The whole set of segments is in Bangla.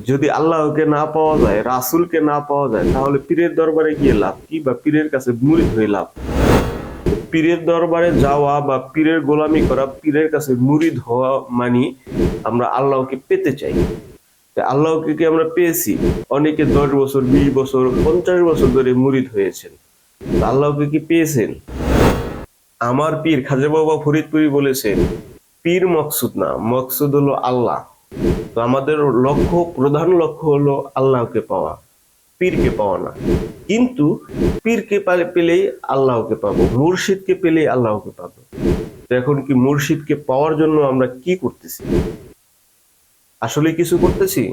যদি আল্লাহকে না পাওয়া যায়, রাসূলকে না পাওয়া যায়, তাহলে পীরের দরবারে গিয়ে লাভ কি, বা পীরের কাছে মুরিদ হয়ে লাভ? পীরের দরবারে যাওয়া বা পীরের গোলামি করা, পীরের কাছে মুরিদ হওয়া মানে আমরা আল্লাহকে পেতে চাই। আল্লাহকে কি আমরা পেয়েছি? অনেকে 10 বছর, 20 বছর, 50 বছর ধরে মুরিদ হয়েছেন, আল্লাহকে কি পেয়েছেন? আমার পীর খাজা বাবা ফরিদপুরি বলেছেন, পীর মকসুদ না, মকসুদ হলো আল্লাহ। তো আমাদের লক্ষ্য, প্রধান লক্ষ্য হলো আল্লাহকে পাওয়া, পীরকে পাওয়া না। কিন্তু পীরকে পেলেই আল্লাহকে পাবো, মুর্শিদকে পেলেই আল্লাহকে পাবো। তো এখন কি মুর্শিদকে পাওয়ার জন্য আমরা কি করতেছি? আসলে কিছু করতেছি?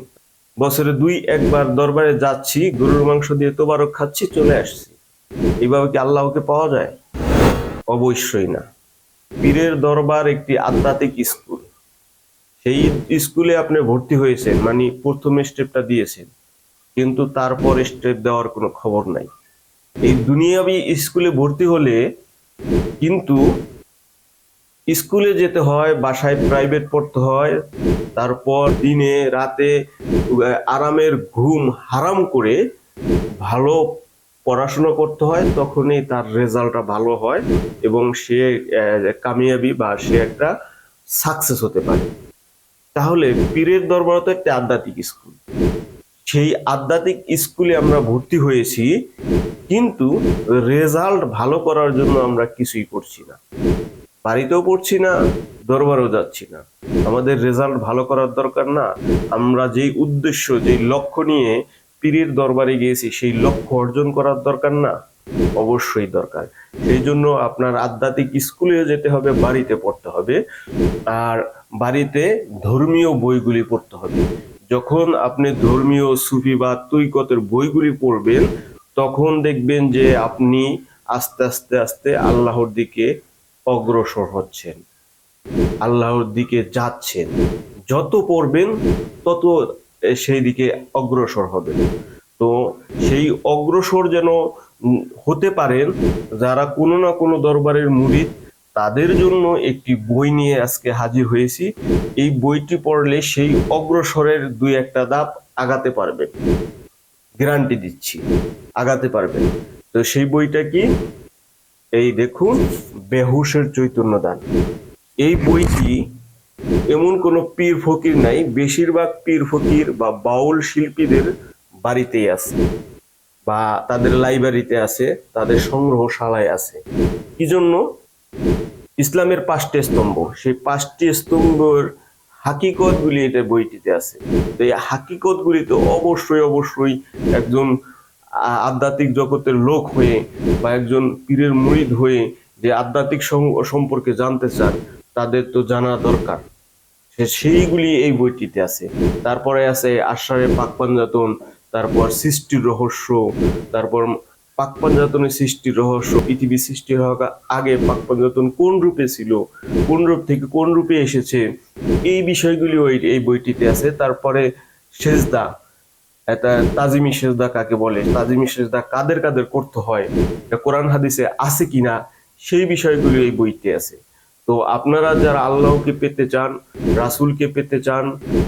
বছরে 2-1 বার দরবারে যাচ্ছি, গরুর মাংস দিয়ে তোবারক খাচ্ছি, চলে আসছি। এইভাবে কি আল্লাহকে পাওয়া যায়? অবশ্যই না। পীরের দরবার একটি আধ্যাত্মিক স্কুল। সেই স্কুলে আপনি ভর্তি হয়েছেন মানে প্রথম স্টেপটা দিয়েছেন, কিন্তু তারপরে স্টেপ দেওয়ার কোনো খবর নাই। এই দুনিয়াবি স্কুলে ভর্তি হলে কিন্তু স্কুলে যেতে হয়, বাসায় প্রাইভেট পড়তে হয়, তারপর দিনে রাতে আরামের ঘুম হারাম করে ভালো পড়াশোনা করতে হয়, তখনই তার রেজাল্টটা ভালো হয় এবং সে কামিয়াবি বা সে একটা সাকসেস হতে পারে। তাহলে পীরের দরবার তো একটা আধ্যাত্মিক স্কুল। সেই আধ্যাত্মিক স্কুলে আমরা ভর্তি হয়েছি, কিন্তু রেজাল্ট ভালো করার জন্য আমরা কিছুই করছি না, বাড়িতেও পড়ছি না, দরবারেও যাচ্ছি না। আমাদের রেজাল্ট ভালো করার দরকার না? আমরা যেই উদ্দেশ্য, যেই লক্ষ্য নিয়ে পীরের দরবারে গিয়েছি, সেই লক্ষ্য অর্জন করার দরকার না? অবশ্যই দরকার। সেই জন্য আপনার আধ্যাত্মিক স্কুলে যেতে হবে, বাড়িতে পড়তে হবে, আর বাড়িতে ধর্মীয় বইগুলি পড়তে হবে। যখন আপনি ধর্মীয় সুফি বা তরিকতের বইগুলি পড়বেন, তখন দেখবেন যে আপনি আস্তে আস্তে আস্তে আল্লাহর দিকে অগ্রসর হচ্ছেন, আল্লাহর দিকে যাচ্ছেন। যত পড়বেন তত সেই দিকে অগ্রসর হবেন। তো সেই অগ্রসর যেন হতে পারেন, যারা কোনো না কোনো দরবারের মুরিদ, তাদের জন্য একটি বই নিয়ে আজকে হাজির হয়েছি। এই বইটি পড়লে সেই অগ্রসরের 2-1টা ধাপ আগাতে পারবেন, গ্যারান্টি দিচ্ছি, আগাতে পারবেন। তো সেই বইটা কি? এই দেখুন, বেহুশের চৈতন্য দান। এই বইটি এমন কোনো পীর ফকির নাই, বেশিরভাগ পীর ফকির বা বাউল শিল্পীদের বাড়িতেই আছে, বা তাদের লাইব্রেরিতে আছে, তাদের সংগ্রহশালায় আছে। কি জন্য? ইসলামের 5টি স্তম্ভ, সেই 5টি স্তম্ভের হাকিকত গুলি এটা বইটিতে আছে। তো এই হাকিকত গুলি তো অবশ্যই অবশ্যই একজন আধ্যাত্মিক জগতের লোক হয়ে বা একজন পীরের মুরিদ হয়ে যে আধ্যাত্মিক সম্পর্কে জানতে চান, তাদের তো জানা দরকার। সেইগুলি এই বইটিতে আছে। তারপরে আছে আশারে পাক পাঞ্জাতন, তারপর সৃষ্টির রহস্য, তারপর পাক পাঞ্জাতনের সৃষ্টির রহস্য, পৃথিবী সৃষ্টি হওয়ার আগে পাক পাঞ্জাতন কোন রূপে ছিল, কোন রূপ থেকে কোন রূপে এসেছে, এই বিষয়গুলি এই বইটিতে আছে। তারপরে সেজদা, এটা তাজিমি সেজদা কাকে বলে, তাজিমি সেজদা কাদের কাদের করতে হয়, এটা কোরআন হাদিসে আছে কিনা, সেই বিষয়গুলি এই বইতে আছে। তো আপনারা যারা আল্লাহকে পেতে চান, রাসূলকে পেতে চান,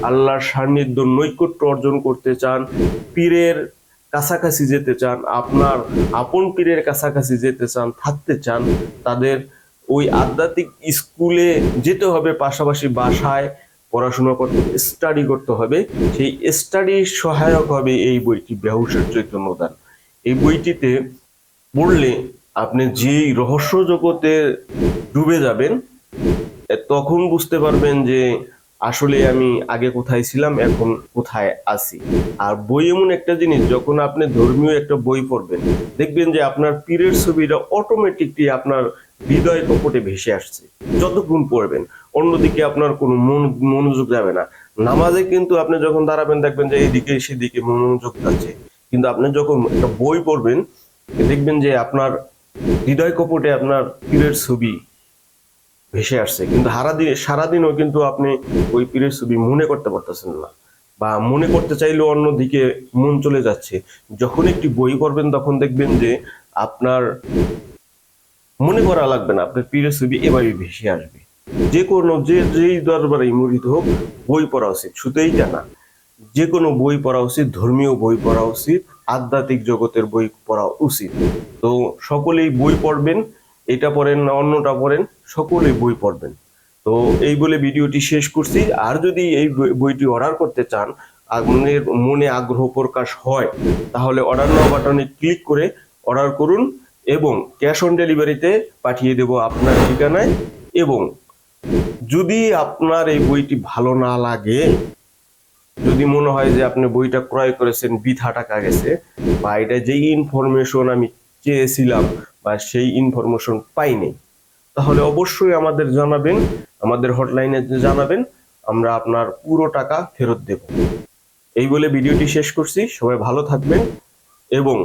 আল্লাহর সান্নিধ্য নৈকট্য অর্জন করতে চান, পীরের কাছাকাছি যেতে চান, আপনার আপন পীরের কাছাকাছি যেতে চান, থাকতে চান, তাদের ওই আধ্যাত্মিক স্কুলে যেতে হবে, পাশাপাশি বাসায় পড়াশোনা করতে, স্টাডি করতে হবে। সেই স্টাডির সহায়ক হবে এই বইটি, বেহুশের চৈতন্য দান। এই বইটিতে পড়লে আপনি যেই রহস্য জগতে ডুবে যাবেন, তখন বুঝতে পারবেন যে আসলে আমি আগে কোথায় ছিলাম, এখন কোথায় আছি। আর বই এমন একটা জিনিস, যখন আপনি ধর্মীয় একটা বই পড়বেন, দেখবেন যে আপনার পীরের ছবিটা অটোমেটিকলি আপনার হৃদয় কপটে ভেসে আসছে যতক্ষণ পড়বেন। অন্যদিকে আপনার কোনো মনোযোগ যাবে না। নামাজে কিন্তু আপনি যখন দাঁড়াবেন, দেখবেন যে এইদিকে সেদিকে মনোযোগ যাচ্ছে, কিন্তু আপনি যখন একটা বই পড়বেন, দেখবেন যে আপনার হৃদয় কপটে আপনার পীরের ছবি ভেসে আসছে, কিন্তু সারাদিনও কিন্তু আপনি ওই পীরের ছবি মনে করতে পারতেছেন না, বা মনে করতে চাইলেও অন্যদিকে মন চলে যাচ্ছে। যখন একটি বই পড়বেন, তখন দেখবেন যে আপনার মনে করা লাগবে না, আপনার পীরের ছবি এভাবে ভেসে আসবে। যে কোনো যেই দরবারে মুরিদ হোক, বই পড়া উচিত। শুধু এইটা না, যে কোনো বই পড়া উচিত, ধর্মীয় বই পড়া উচিত, আধ্যাত্মিক জগতের বই পড়া উচিত। তো সকলেই বই পড়বেন, এটা পড়েন না অন্যটা পড়েন, সকলেই বই পড়বেন। তো এই বলে ভিডিওটি শেষ করছি। আর যদি এই বইটি অর্ডার করতে চান, আপনার মনে আগ্রহ প্রকাশ হয়, তাহলে অর্ডার নাও বাটনে ক্লিক করে অর্ডার করুন এবং ক্যাশ অন ডেলিভারিতে পাঠিয়ে দেব আপনার ঠিকানায়। এবং যদি আপনার এই বইটি ভালো না লাগে, যদি মনে হয় যে আপনি বইটা ক্রয় করেছেন বৃথা টাকা গেছে, বা এটা যেই ইনফরমেশন আমি চেয়েছিলাম বা সেই ইনফরমেশন পাইনি, তাহলে অবশ্যই আমাদের জানাবেন, আমাদের হটলাইনে জানাবেন, আমরা আপনার পুরো টাকা ফেরত দেব। এই বলে ভিডিওটি শেষ করছি। সবাই ভালো থাকবেন এবং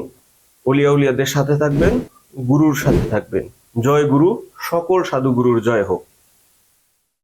অলিয়া উলিয়াদের সাথে থাকবেন, গুরুর সাথে থাকবেন। জয় গুরু, সকল সাধু গুরুর জয় হোক।